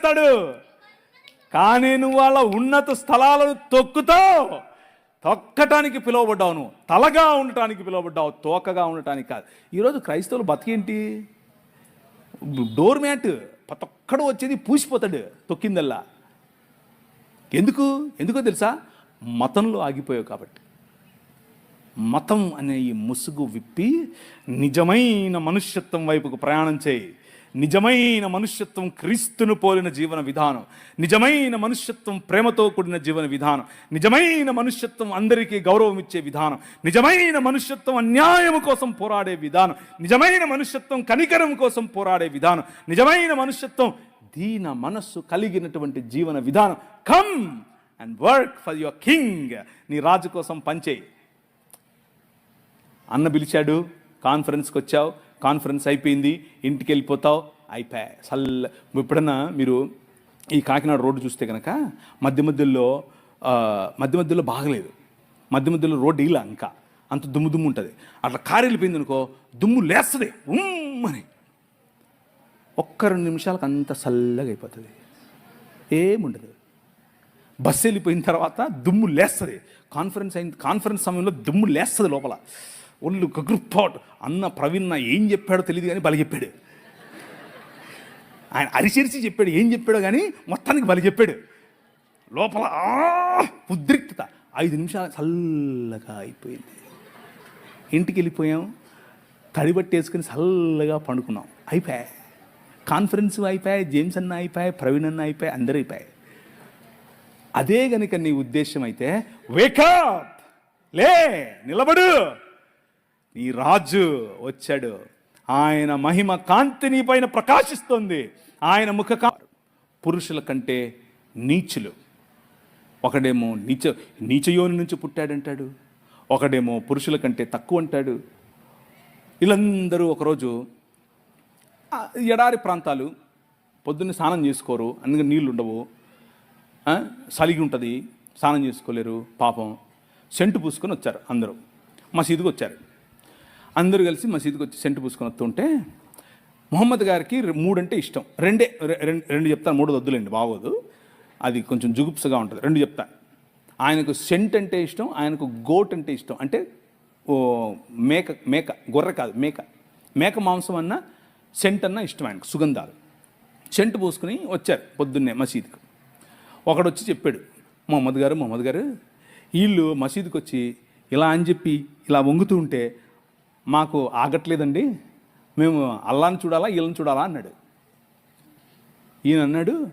చేస్తాడు. కానీ నువ్వు వాళ్ళ ఉన్నత స్థలాలను తొక్కటానికి పిలువబడ్డావు. నువ్వు తలగా ఉండటానికి పిలువబడ్డావు, తోకగా ఉండటానికి కాదు. ఈరోజు క్రైస్తవులు బతికేంటి? డోర్ మ్యాట్ ప్రతి ఒక్కడు వచ్చేది పూసిపోతాడు తొక్కిందల్లా. ఎందుకో తెలుసా? మతంలో ఆగిపోయావు కాబట్టి. మతం అనే ఈ ముసుగు విప్పి నిజమైన మనుష్యత్వం వైపుకు ప్రయాణం చేయి. నిజమైన మనుష్యత్వం క్రీస్తును పోలిన జీవన విధానం, నిజమైన మనుష్యత్వం ప్రేమతో కూడిన జీవన విధానం, నిజమైన మనుష్యత్వం అందరికీ గౌరవం ఇచ్చే విధానం, నిజమైన మనుష్యత్వం అన్యాయం కోసం పోరాడే విధానం, నిజమైన మనుష్యత్వం కనికరం కోసం పోరాడే విధానం, నిజమైన మనుష్యత్వం దీన మనస్సు కలిగినటువంటి జీవన విధానం. Come and work for your king. నీ రాజు కోసం పనిచేయి. అన్న పిలిచాడు, కాన్ఫరెన్స్కి వచ్చావు, కాన్ఫరెన్స్ అయిపోయింది, ఇంటికి వెళ్ళిపోతావు, అయిపోయా సల్ల. ఎప్పుడన్నా మీరు ఈ కాకినాడ రోడ్డు చూస్తే కనుక మధ్య మధ్యలో బాగలేదు, మధ్యలో రోడ్డు ఇలా ఇంకా అంత దుమ్ము ఉంటుంది. అట్లా కారు వెళ్ళిపోయింది అనుకో, దుమ్ము లేస్తుంది అని. ఒక్క 2 నిమిషాలకు అంత చల్లగా అయిపోతుంది, ఏముండదు. బస్సు వెళ్ళిపోయిన తర్వాత దుమ్ము లేస్తుంది. కాన్ఫరెన్స్ సమయంలో దుమ్ము లేస్తుంది లోపల. ఒళ్ళు గగ్రుపాట్. అన్న ప్రవీణ్ ఏం చెప్పాడో తెలియదు కానీ బలి చెప్పాడు. ఆయన అరిచిరిచి చెప్పాడు, ఏం చెప్పాడో కానీ మొత్తానికి బలి చెప్పాడు. లోపల ఉద్రిక్తత. 5 నిమిషాలు చల్లగా అయిపోయింది. ఇంటికి వెళ్ళిపోయాం, తడిబట్టేసుకుని చల్లగా పండుకున్నాం, అయిపోయాయి. కాన్ఫరెన్స్ అయిపోయాయి, జేమ్స్ అన్న అయిపోయాయి, ప్రవీణ్ అన్న అయిపోయాయి, అందరూ అయిపోయాయి. అదే గనుక నీ ఉద్దేశం అయితే వేకప్, లే, నిలబడు. నీ రాజు వచ్చాడు. ఆయన మహిమ కాంతి నీ పైన ప్రకాశిస్తుంది. ఆయన ముఖ పురుషుల కంటే నీచులు. ఒకడేమో నీచయోని నుంచి పుట్టాడంటాడు, ఒకడేమో పురుషుల కంటే తక్కువ అంటాడు. వీళ్ళందరూ ఒకరోజు ఎడారి ప్రాంతాలు, పొద్దున్నే స్నానం చేసుకోరు, అందుకని నీళ్ళు ఉండవు, సలిగి ఉంటుంది, స్నానం చేసుకోలేరు. పాపం సెంటు పూసుకొని వచ్చారు. అందరూ మసీదుకి వచ్చారు. అందరూ కలిసి మసీదుకి వచ్చి సెంటు పూసుకొని వస్తుంటే మొహమ్మద్ గారికి 3 అంటే ఇష్టం. రెండు చెప్తాను, 3 వద్దులేండి, బాగోదు, అది కొంచెం జుగుప్సగా ఉంటుంది. 2 చెప్తాను. ఆయనకు సెంట్ అంటే ఇష్టం, ఆయనకు గోట్ అంటే ఇష్టం. అంటే మేక గొర్రె కాదు, మేక మాంసం అన్న సెంట్ అన్న ఇష్టం ఆయనకు, సుగంధాలు. సెంటు పూసుకుని వచ్చారు పొద్దున్నే మసీదుకు. ఒకడు వచ్చి చెప్పాడు, మొహమ్మద్ గారు వీళ్ళు మసీదుకి వచ్చి ఇలా అని చెప్పి ఇలా వంగుతూ ఉంటే మాకు ఆగట్లేదండి, మేము అల్లాని చూడాలా వీళ్ళని చూడాలా అన్నాడు. ఈయన అన్నాడు,